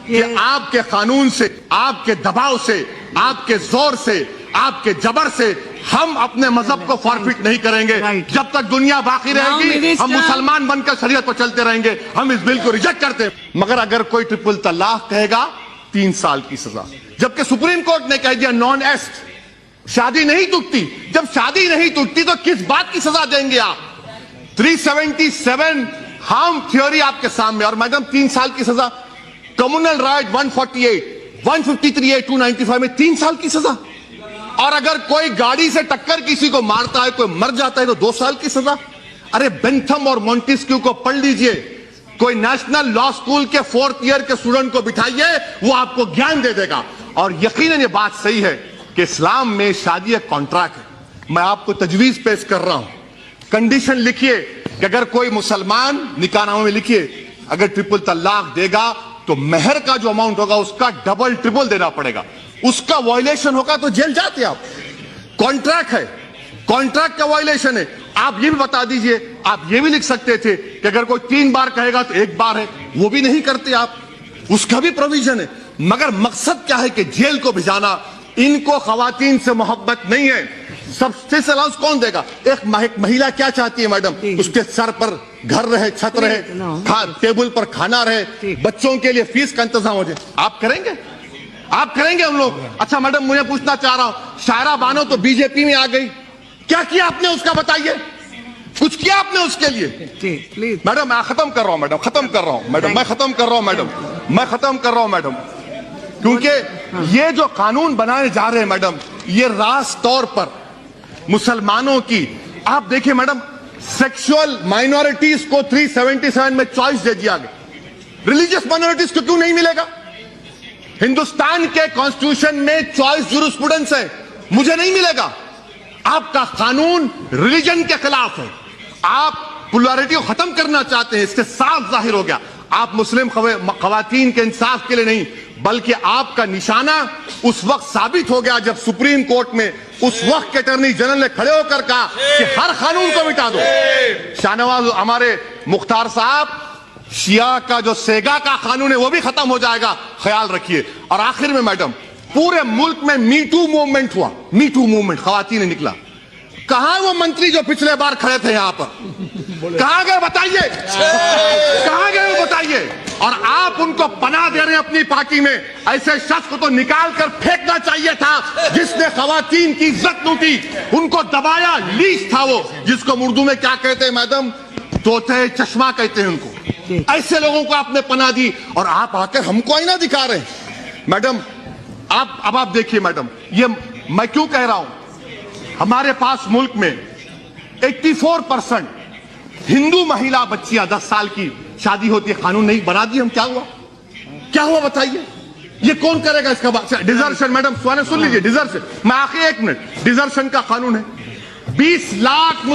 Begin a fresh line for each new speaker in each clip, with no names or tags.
کہ آپ کے قانون سے، آپ کے دباؤ سے، آپ کے زور سے، آپ کے جبر سے ہم اپنے مذہب کو فارفٹ نہیں کریں گے. جب تک دنیا باقی رہے گی ہم مسلمان بن کر شریعت پر چلتے رہیں گے. ہم اس بل کو ریجیکٹ کرتے ہیں. مگر اگر کوئی ٹرپل طلاق کہے گا 3 سال کی سزا، جبکہ سپریم کورٹ نے کہہ دیا نان ایسٹ، شادی نہیں ٹوٹتی. جب شادی نہیں ٹوٹتی تو کس بات کی سزا دیں گے آپ؟ 377 ہارم تھیوری آپ کے سامنے، اور میڈم 3 سال کی سزا. کمیونل رائٹ 148 153 295 میں 3 سال کی سزا. اور اگر کوئی گاڑی سے ٹکر کسی کو مارتا ہے، کوئی مر جاتا ہے تو 2 سال کی سزا. ارے بینتھم اور مونٹسکیو کو پڑھ لیجئے. کوئی نیشنل لا سکول کے 4th ایئر کے اسٹوڈنٹ کو بٹھائیے، وہ آپ کو گیان دے دے گا. اور یقیناً یہ بات صحیح ہے کہ اسلام میں شادی ایک کانٹریکٹ ہے. میں آپ کو تجویز پیش کر رہا ہوں، کنڈیشن لکھیے کہ اگر کوئی مسلمان نکاح نامے میں لکھیے اگر ٹرپل طلاق دے گا تو مہر کا جو اماؤنٹ ہوگا اس کا ڈبل ٹرپل دینا پڑے گا. اس کا وائلیشن ہوگا تو جیل جاتے آپ. کانٹریکٹ ہے، کانٹریکٹ کا وائلیشن ہے. آپ یہ بھی بتا دیجئے، آپ یہ بھی لکھ سکتے تھے کہ اگر کوئی 3 بار کہے گا تو 1 بار ہے. وہ بھی نہیں کرتے آپ، اس کا بھی پروویژن ہے. مگر مقصد کیا ہے کہ جیل کو بھجانا. ان کو خواتین سے محبت نہیں ہے. سبسٹنس الاؤنس کون دے گا؟ ایک مہیلا کیا چاہتی ہے میڈم؟ اس کے سر پر گھر رہے، چھت رہے، ٹیبل پر کھانا رہے، بچوں کے لیے فیس کا انتظام ہو جائے. آپ کریں گے؟ آپ کریں گے ہم لوگ؟ اچھا میڈم مجھے پوچھنا چاہ رہا ہوں، شائرہ بانو تو بی جے پی میں آ گئی، کیا کیا آپ نے اس کا بتائیے؟ کچھ کیا آپ نے اس کے لیے؟ میڈم میں ختم کر رہا ہوں، میڈم ختم کر رہا ہوں، میڈم میں ختم کر رہا ہوں، میڈم میں ختم کر رہا ہوں میڈم. کیونکہ یہ جو قانون بنائے جا رہے ہیں میڈم، یہ راست طور پر مسلمانوں کی، آپ دیکھیں میڈم سیکشول مائنورٹیز کو 377 میں چوائس دے دیا گیا. ریلیجیس مائنورٹیز کو کیوں نہیں ملے گا؟ ہندوستان کے کانسٹیٹیوشن میں چوائس جورسپروڈنس ہے، مجھے نہیں ملے گا. آپ کا قانون ریلیجن کے خلاف ہے. آپ پولیرٹی کو ختم کرنا چاہتے ہیں، اس سے صاف ظاہر ہو گیا. آپ مسلم خواتین کے انصاف کے لیے نہیں، بلکہ آپ کا نشانہ اس وقت ثابت ہو گیا جب سپریم کورٹ میں اس وقت کے اٹارنی جنرل نے کھڑے ہو کر کہا کہ ہر قانون کو مٹا دو. شاہنواز ہمارے مختار صاحب، شیعہ کا جو سیگا کا قانون ہے وہ بھی ختم ہو جائے گا، خیال رکھیے. اور آخر میں میڈم پورے ملک میں می ٹو موومنٹ ہوا، می ٹو موومنٹ، خواتین نے نکلا. کہاں وہ منتری جو پچھلے بار کھڑے تھے یہاں پر؟ کہاں گئے بتائیے؟ کہاں گئے وہ بتائیے؟ اور آپ ان کو پناہ دے رہے ہیں اپنی پارٹی میں. ایسے شخص کو تو نکال کر پھینکنا چاہیے تھا جس نے خواتین کی عزت لوٹی، ان کو دبایا. لیچ تھا وہ، جس کو اردو میں کیا کہتے ہیں میڈم؟ طوطے چشمہ کہتے ہیں ان کو. ایسے لوگوں کو آپ نے پناہ دی اور آپ آ کر ہم کو آئینہ دکھا رہے ہیں. میڈم اب آپ دیکھیے میڈم، یہ میں کیوں کہہ رہا ہوں، ہمارے پاس ملک میں 84% ہندو مہیلا بچیاں 10 سال کی شادی ہوتی ہے. قانون نہیں بنا دی ہم، کیا ہوا؟ کیا ہوا بتائیے؟ یہ کون کرے گا اس کا بات؟ ڈیزرشن میڈم سن لیجیے، ڈیزرشن، میں آخر 1 منٹ، ڈیزرشن کا قانون ہے. 20 لاکھ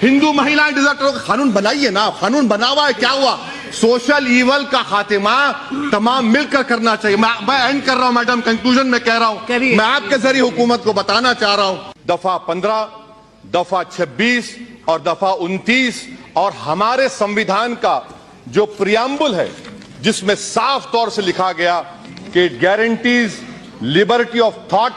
ہندو مہیلائیں ڈیزرٹ ہو. قانون بنائیے نا، قانون بنا ہوا ہے. کیا ہوا؟ سوشل ایول کا خاتمہ تمام مل کر کرنا چاہیے. میں اینڈ کر رہا ہوں میڈم، کنکلوژن میں کہہ رہا ہوں، میں آپ کے ذریعے حکومت کو بتانا چاہ رہا ہوں، دفعہ 15، دفعہ 26 اور دفعہ 29 اور ہمارے سمویدھان کا جو پریامبل ہے جس میں صاف طور سے لکھا گیا کہ guarantees liberty of thought,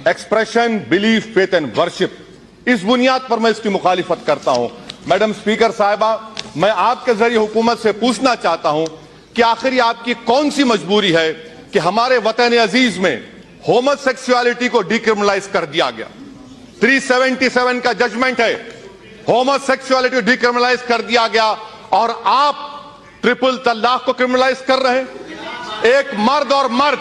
expression, belief, faith and worship. اس بنیاد پر میں اس کی مخالفت کرتا ہوں. میڈم اسپیکر صاحبہ، میں آپ کے ذریعے حکومت سے پوچھنا چاہتا ہوں کہ آخر یہ آپ کی کون سی مجبوری ہے کہ ہمارے وطن عزیز میں ہومو سیکسوالٹی کو ڈیکرمنلائز کر دیا گیا. 377 کا ججمنٹ ہے، ہومو سیکسوالٹی کو ڈیکرمنلائز کر دیا گیا، اور آپ ٹرپل طلاق کو کرمنلائز کر رہے ہیں. ایک مرد اور مرد،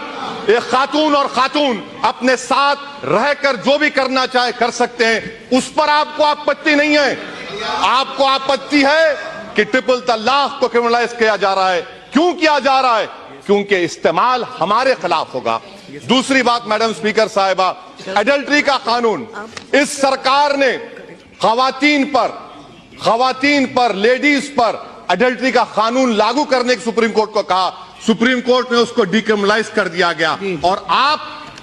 ایک خاتون اور خاتون اپنے ساتھ رہ کر جو بھی کرنا چاہے کر سکتے ہیں، اس پر آپ کو آپتی نہیں ہے. آپ کو آپتی ہے کہ ٹرپل طلاق کو کرمنلائز کیا جا رہا ہے. کیوں کیا جا رہا ہے؟ کیونکہ استعمال ہمارے خلاف ہوگا. دوسری بات میڈم اسپیکر صاحبہ، ایڈلٹری کا قانون، اس سرکار نے خواتین پر لیڈیز پر ایڈلٹری کا قانون لاگو کرنے کی سپریم کورٹ کو کہا. سپریم کورٹ نے اس کو ڈیکرمنلائز کر دیا گیا، اور آپ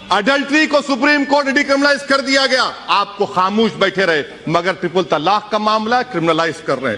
ایڈلٹری کو سپریم کورٹ نے ڈیکرمنلائز کر دیا گیا، آپ کو خاموش بیٹھے رہے. مگر ٹرپل طلاق کا معاملہ کرمنلائز کر رہے ہیں.